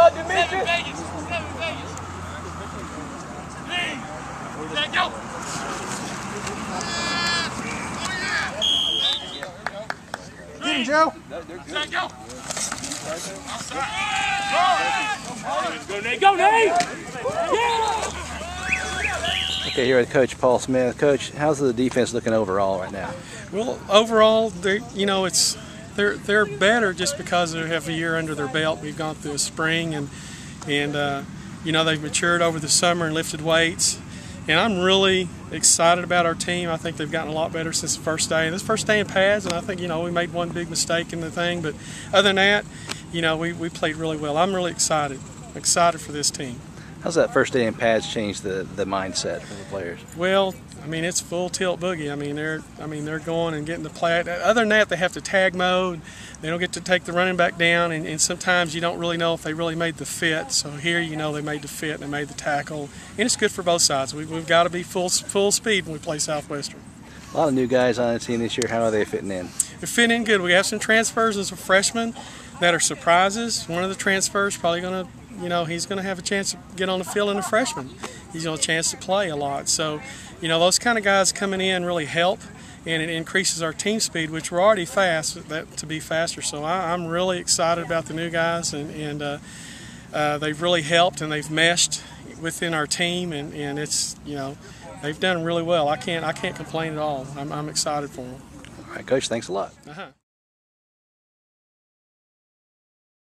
Seven Vegas. Let go. Get him, Joe. Let go. Go, Nate. Go, Nate. Yeah. Okay, here with Coach Paul Smith. Coach, how's the defense looking overall right now? Well, overall, they're better just because they have a year under their belt. We've gone through a spring, and they've matured over the summer and lifted weights. And I'm really excited about our team. I think they've gotten a lot better since the first day. This first day in pads, and I think we made one big mistake in the thing, but other than that, we played really well. I'm really excited for this team. How's that first day in pads changed the mindset for the players? Well, it's full tilt boogie. They're going and getting the plat. Other than that, they have to tag mode. They don't get to take the running back down, and sometimes you don't really know if they really made the fit. So here, they made the fit and they made the tackle, and it's good for both sides. We've got to be full speed when we play Southwestern. A lot of new guys on the team this year. How are they fitting in? They're fitting in good. We have some transfers as a freshman that are surprises. One of the transfers probably going to, he's going to have a chance to get on the field in a freshman. He's going to have a chance to play a lot. So, those kind of guys coming in really help, and it increases our team speed, which we're already fast, to be faster. So I'm really excited about the new guys, and they've really helped, and they've meshed within our team, and it's, they've done really well. I can't complain at all. I'm excited for them. All right, Coach, thanks a lot.